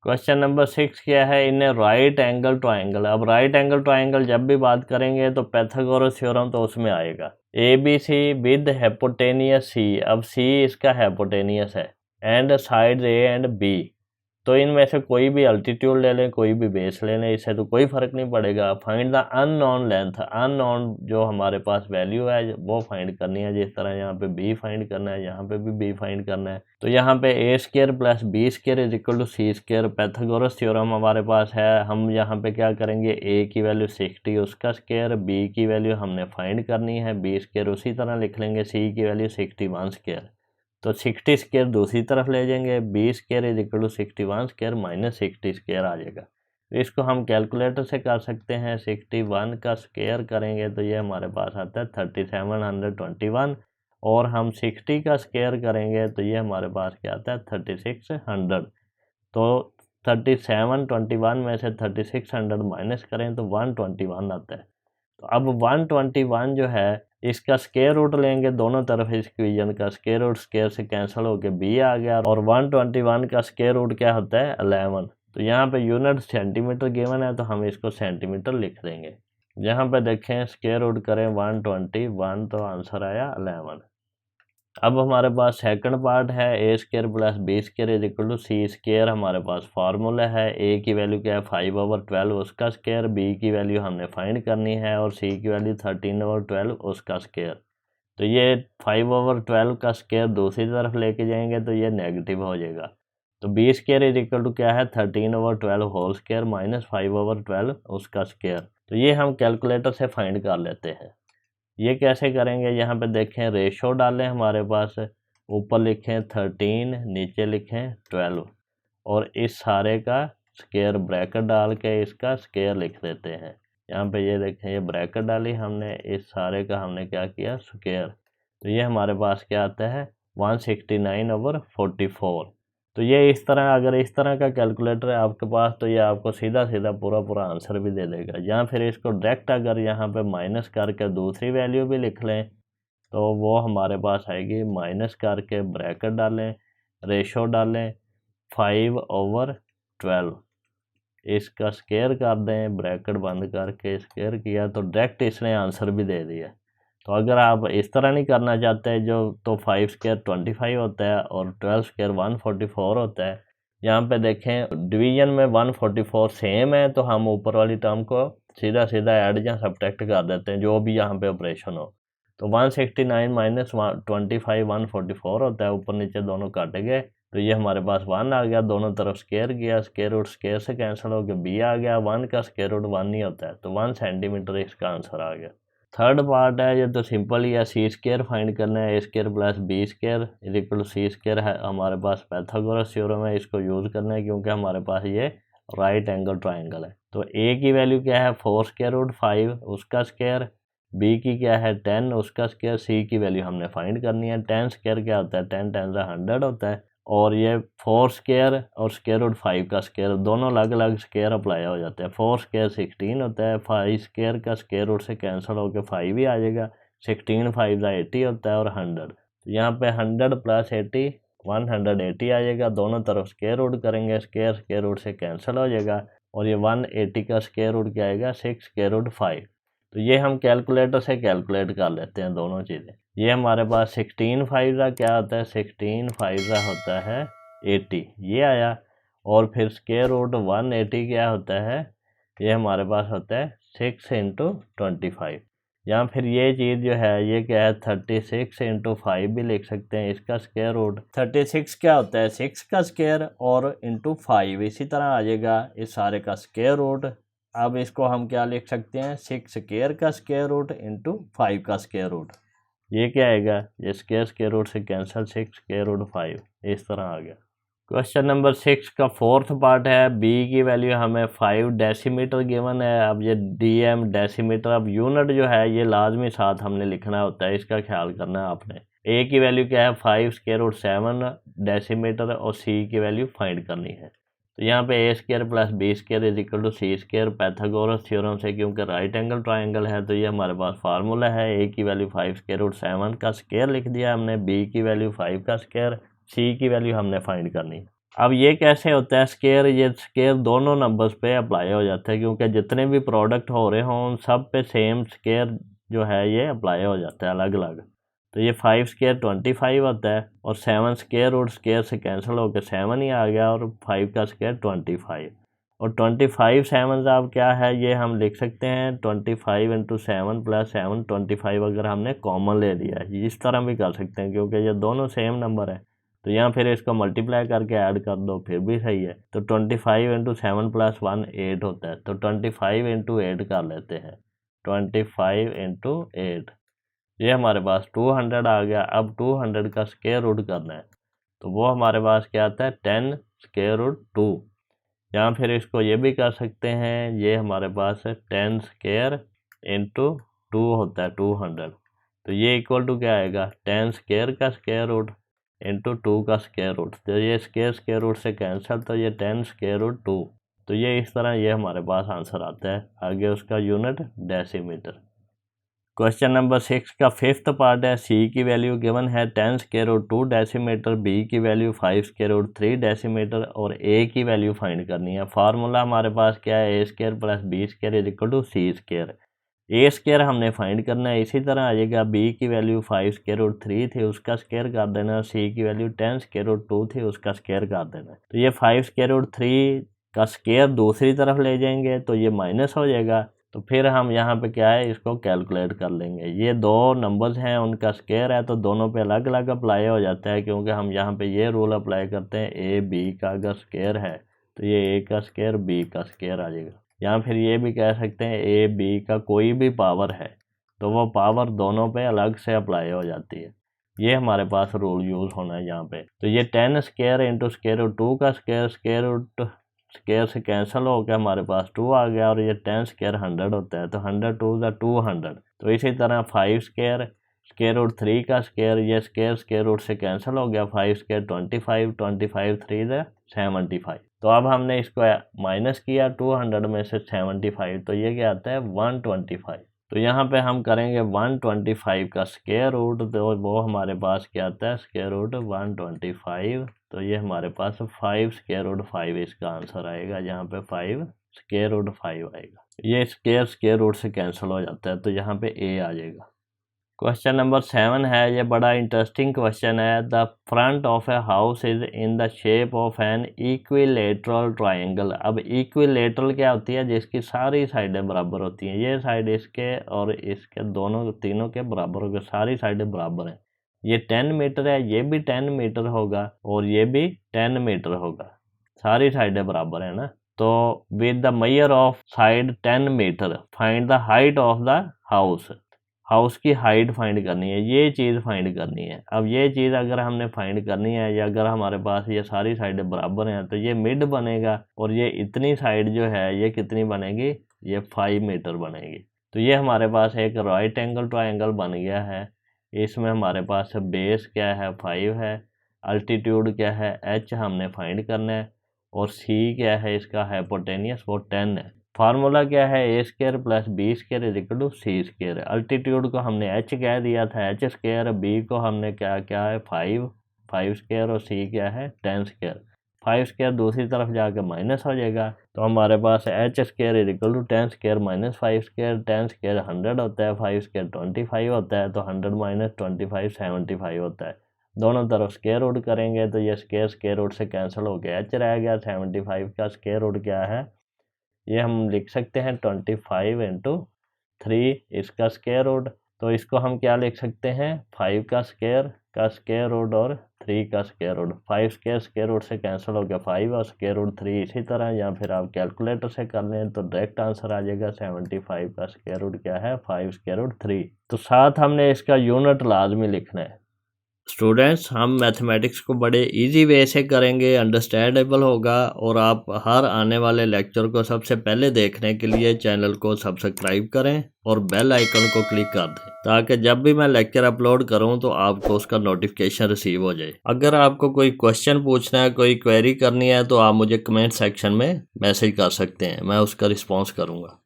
Question number 6 क्या है, in right angle triangle. अब राइट एंगल ट्राइंगल जब भी बात करेंगे तो पाइथागोरस थ्योरम तो उसमें आएगा। ABC विद हाइपोटेनियस C, अब C इसका हाइपोटेनियस है and side A and B, तो इनमें से कोई भी अल्टीट्यूड ले लें, कोई भी बेस ले लें, इससे तो कोई फ़र्क नहीं पड़ेगा। Find the unknown length, unknown जो हमारे पास वैल्यू है वो फाइंड करनी है। जिस तरह यहाँ पे b फाइंड करना है, यहाँ पे भी b फाइंड करना है। तो यहाँ पे a square plus b square is equal to c square, Pythagoras theorem हमारे पास है। हम यहाँ पे क्या करेंगे, a की वैल्यू 60 उसका स्क्वायर, b की वैल्यू हमने फाइंड करनी है, b स्क्वायर उसी तरह लिख लेंगे, c की वैल्यू 61 स्क्वायर, तो 60 स्क्वायर दूसरी तरफ ले जाएंगे, b square is equal to 61 square minus 60 square आ जाएगा। तो इसको हम कैलकुलेटर से कर सकते हैं। 61 का स्क्वायर करेंगे तो ये हमारे पास आता है 3721, और हम 60 का स्क्वायर करेंगे तो ये हमारे पास क्या आता है 3600। तो 3721 में से 3600 माइनस करें तो 121 आता है। तो अब 121 जो है इसका स्क्वायर रूट लेंगे, दोनों तरफ इस इक्वेशन का स्क्वायर रूट स्क्वायर से कैंसिल होकर b आ गया, और 121 का स्क्वायर रूट क्या होता है 11। तो यहाँ पे यूनिट सेंटीमीटर गिवन है तो हम इसको सेंटीमीटर लिख देंगे। यहाँ पे देखें स्क्वायर रूट करें 121 तो आंसर आया 11। अब हमारे पास सेकंड पार्ट है, a square plus b square is equal to c square. हमारे पास फार्मूला है, a की वैल्यू क्या है 5/12 उसका स्क्वायर, b की वैल्यू हमने फाइंड करनी है, और c की वैल्यू 13/12 उसका स्क्वायर। तो ये 5/12 का स्क्वायर दूसरी तरफ लेके जाएंगे तो ये नेगेटिव हो जाएगा। तो b square is equal to क्या है 13/12 होल स्क्वायर माइनस 5/12 उसका स्क्वायर। तो ये हम कैलकुलेटर से फाइंड कर लेते हैं। ये कैसे करेंगे, यहाँ पे देखें रेशो डालें, हमारे पास ऊपर लिखें 13 नीचे लिखें 12, और इस सारे का स्क्वायर ब्रैकेट डाल के इसका स्क्वायर लिख देते हैं। यहाँ पे ये देखें ये ब्रैकेट डाली हमने, इस सारे का हमने क्या किया स्क्वायर। तो ये हमारे पास क्या आता है 169/44। तो ये इस तरह, अगर इस तरह का कैलकुलेटर है आपके पास तो ये आपको सीधा सीधा पूरा आंसर भी दे देगा। या फिर इसको डायरेक्ट अगर यहाँ पे माइनस करके दूसरी वैल्यू भी लिख लें तो वो हमारे पास आएगी, माइनस करके ब्रैकेट डालें, रेशो डालें 5/12, इसका स्क्वायर कर दें, ब्रैकेट बंद करके स्क्वायर किया तो डायरेक्ट इसने आंसर भी दे दिया। तो अगर आप इस तरह नहीं करना चाहते जो, तो 5 स्क्वायर 25 होता है और 12 स्क्वायर 144 होता है। यहाँ पे देखें डिवीजन में 144 सेम है तो हम ऊपर वाली टर्म को सीधा सीधा ऐड या सब्ट्रैक्ट कर देते हैं जो भी यहाँ पे ऑपरेशन हो। तो 169 माइनस 25 144 होता है, ऊपर नीचे दोनों काटे गए तो ये हमारे पास 1 आ गया, दोनों तरफ स्क्वायर किया, स्क्वायर रूट स्क्वायर से कैंसिल हो गया, b आ गया, 1 का स्क्वायर रूट 1 नहीं होता है, तो 1 सेंटीमीटर इसका आंसर आ गया। थर्ड पार्ट है, ये तो सिंपल ही है, सी स्क्वायर फाइंड करना है, a square plus b square is equal to C square है हमारे पास पाइथागोरस थ्योरम है, इसको यूज़ करना है क्योंकि हमारे पास ये राइट एंगल ट्राइंगल है। तो a की वैल्यू क्या है 4 स्क्वायर रूट 5 उसका स्क्वायर, b की क्या है 10 उसका स्क्वायर, c की वैल्यू हमने फाइंड करनी है। 10 स्क्वायर क्या होता है 10 10 100 होता है, और ये 4 स्क्वायर और स्क्वायर रूट 5 का स्क्वायर दोनों अलग अलग स्क्वायर अप्लाई हो जाते हैं। 4 स्क्वायर 16 होता है, 5 स्क्वायर का स्क्वायर रूट से कैंसिल होकर 5 ही आ जाएगा, 16 5 का 80 होता है, और 100 तो यहाँ पे 100 प्लस 80 180 आ जाएगा, दोनों तरफ स्क्वायर रूट करेंगे, स्क्वायर स्क्वायर रूट से कैंसिल हो जाएगा, और ये 180 का स्क्वायर रूट क्या आएगा 6 स्क्वायर रूट 5। तो ये हम कैलकुलेटर से कैलकुलेट कर लेते हैं दोनों चीज़ें। ये हमारे पास 16 5 का क्या होता है 16 5 का होता है 80 ये आया, और फिर स्क्वायर रूट 180 क्या होता है, ये हमारे पास होता है 6 इंटू 25। या फिर ये चीज़ जो है ये क्या है 36 इंटू 5 भी लिख सकते हैं, इसका स्क्वायर रूट 36 क्या होता है 6 का स्क्वायर और इंटू 5 इसी तरह आ जाएगा इस सारे का स्क्वायर रूट। अब इसको हम क्या लिख सकते हैं 6 स्क्वायर का स्क्वायर रूट इंटू 5 का स्क्वायर रूट, ये क्या आएगा ये स्क्वायर स्क्वायर रूट से कैंसिल 6 स्क्वायर रूट 5 इस तरह आ गया। क्वेश्चन नंबर 6 का फोर्थ पार्ट है, b की वैल्यू हमें 5 डेसीमीटर गिवन है। अब ये dm डेसीमीटर, अब यूनिट जो है ये लाजमी साथ हमने लिखना होता है, इसका ख्याल करना है आपने। a की वैल्यू क्या है 5 स्क्वायर रूट 7 डेसीमीटर, और c की वैल्यू फाइंड करनी है। तो यहाँ पे a square plus b square is equal to C square, Pythagoras theorem से क्योंकि राइट एंगल ट्राइंगल है तो ये हमारे पास फार्मूला है, a की वैल्यू 5 स्क्वायर रूट 7 का स्क्वायर लिख दिया हमने, b की वैल्यू 5 का स्क्वायर, c की वैल्यू हमने फाइंड करनी। अब ये कैसे होता है स्केयर, ये स्केयर दोनों नंबर्स पे अप्लाई हो जाता है, क्योंकि जितने भी प्रोडक्ट हो रहे हों उन सब पे सेम स्केयर जो है ये अप्लाई हो जाता है अलग अलग। तो ये 5 स्केयर 25 होता है, और 7 स्केयर रूट स्केयर से कैंसिल होकर 7 ही आ गया, और 5 का स्केयर 25। और 25 7 आप क्या है ये हम लिख सकते हैं 25 इंटू 7 प्लस 7 25 अगर हमने कॉमन ले लिया है, इस तरह भी कर सकते हैं क्योंकि ये दोनों सेम नंबर है। तो यहाँ फिर इसको मल्टीप्लाई करके ऐड कर दो फिर भी सही है। तो 25 इंटू 7 प्लस 1 8 होता है, तो 25 इंटू 8 कर लेते हैं। 25 इंटू 8 ये हमारे पास 200 आ गया। अब 200 का स्क्वायर रूट करना है, तो वो हमारे पास क्या आता है 10 स्क्वायर रूट 2। या फिर इसको ये भी कर सकते हैं, ये हमारे पास है 10 स्क्वायर इंटू 2 होता है 200। तो ये इक्वल टू क्या आएगा 10 स्क्वायर का स्क्वायर रूट इंटू 2 का स्क्वायर रूट। तो ये स्क्वायर रूट से कैंसिल, तो ये 10 स्क्वायर रूट 2। तो ये इस तरह ये हमारे पास आंसर आता है। आगे उसका यूनिट डेसीमीटर। क्वेश्चन नंबर 6 का 5th पार्ट है। सी की वैल्यू गिवन है 10 स्क्वायर रूट 2 डेसीमीटर, बी की वैल्यू 5 स्क्वायर रूट 3 डेसीमीटर और ए की वैल्यू फाइंड करनी है। फार्मूला हमारे पास क्या है, A square plus B square is equal to C square. A square हमने फाइंड करना है, इसी तरह आ जाएगा बी की वैल्यू 5 स्क्वायर रूट 3 थी उसका स्क्वायर कर देना, सी की वैल्यू 10 स्क्वायर रूट 2 थी उसका स्क्वायर कर देना। तो ये 5 स्क्वायर रूट 3 का स्क्वायर दूसरी तरफ ले जाएंगे तो ये माइनस हो जाएगा। तो फिर हम यहाँ पे क्या है इसको कैलकुलेट कर लेंगे। ये दो नंबर्स हैं उनका स्क्वायर है तो दोनों पे अलग अलग अप्लाई हो जाता है, क्योंकि हम यहाँ पे ये रूल अप्लाई करते हैं ए बी का अगर स्क्वायर है तो ये ए का स्क्वायर बी का स्क्वायर आ जाएगा। या फिर ये भी कह सकते हैं ए बी का कोई भी पावर है तो वो पावर दोनों पे अलग से अप्लाई हो जाती है। ये हमारे पास रूल यूज़ होना है यहाँ पे। तो ये 10 स्क्वायर इंटू स्क्वायर रूट 2 का स्क्वायर रूट स्क्वायर से कैंसिल हो गया, हमारे पास 2 आ गया, और ये 10 स्क्वायर 100 होता है तो 100 2 ज़ा 200। तो इसी तरह 5 स्क्वायर रूट 3 का स्क्वायर, ये स्क्वायर रूट से कैंसिल हो गया, 5 स्क्वायर 25 25 3 ज़ा 75। तो अब हमने इसको माइनस किया 200 में से 75, तो ये क्या आता है 125। तो यहाँ पे हम करेंगे 125 का स्क्वायर रूट, तो वो हमारे पास क्या आता है स्क्वायर रूट 125। तो ये हमारे पास 5 स्क्वायर रूट 5 इसका आंसर आएगा, यहाँ पे 5 स्क्वायर रूट 5 आएगा। ये स्क्वायर रूट से कैंसिल हो जाता है तो यहाँ पे ए आ जाएगा। क्वेश्चन नंबर 7 है, ये बड़ा इंटरेस्टिंग क्वेश्चन है। The front of a house is in the shape of an equilateral triangle. अब इक्विलेटरल क्या होती है, जिसकी सारी साइडें बराबर होती हैं। ये साइड इसके और इसके दोनों तीनों के बराबर होगा, सारी साइडें बराबर हैं। ये 10 मीटर है, ये भी 10 मीटर होगा और ये भी 10 मीटर होगा, सारी साइडें बराबर है ना। तो with the measure of side 10 metre find the height of the house. House की हाइट फाइंड करनी है, ये चीज़ फाइंड करनी है। अब ये चीज़ अगर हमने फाइंड करनी है या अगर हमारे पास ये सारी साइडें बराबर हैं तो ये मिड बनेगा, और ये इतनी साइड जो है ये कितनी बनेगी, ये 5 मीटर बनेगी। तो ये हमारे पास एक राइट एंगल ट्रायंगल बन गया है। इसमें हमारे पास बेस क्या है 5 है, अल्टीट्यूड क्या है h हमने फाइंड करना है, और c क्या है इसका हाइपोटेनियस वो 10 है। फार्मूला क्या है A square plus B square is equal to C square. Altitude को हमने h कह दिया था h स्क्वायर, b को हमने क्या है 5 स्क्वायर, और c क्या है 10 स्क्वायर। 5 स्क्वायर दूसरी तरफ जाकर माइनस हो जाएगा, तो हमारे पास h square is equal to 10 square minus 5 square. 10 square 100 होता है, 5 स्क्वायर 25 होता है, तो 100 माइनस 25 75 होता है। दोनों तरफ स्क्वायर रूट करेंगे तो ये स्क्वायर रूट से कैंसिल होकर h रह गया। 75 का स्क्वायर रूट क्या है, ये हम लिख सकते हैं 25 इंटू 3 इसका स्क्वायर रूट। तो इसको हम क्या लिख सकते हैं 5 का स्क्वायर रूट और 3 का स्क्वायर रूट। 5 स्क्वायर रूट से कैंसिल हो गया 5 और स्क्वायर रूट 3 इसी तरह, या फिर आप कैलकुलेटर से कर लें तो डायरेक्ट आंसर आ जाएगा 75 का स्क्वायर रूट क्या है 5 स्क्वायर रूट 3। तो साथ हमने इसका यूनिट लाजमी लिखना है। स्टूडेंट्स, हम मैथमेटिक्स को बड़े इजी वे से करेंगे, अंडरस्टैंडेबल होगा, और आप हर आने वाले लेक्चर को सबसे पहले देखने के लिए चैनल को सब्सक्राइब करें और बेल आइकन को क्लिक कर दें, ताकि जब भी मैं लेक्चर अपलोड करूं तो आपको उसका नोटिफिकेशन रिसीव हो जाए। अगर आपको कोई क्वेश्चन पूछना है, कोई क्वेरी करनी है, तो आप मुझे कमेंट सेक्शन में मैसेज कर सकते हैं, मैं उसका रिस्पॉन्स करूँगा।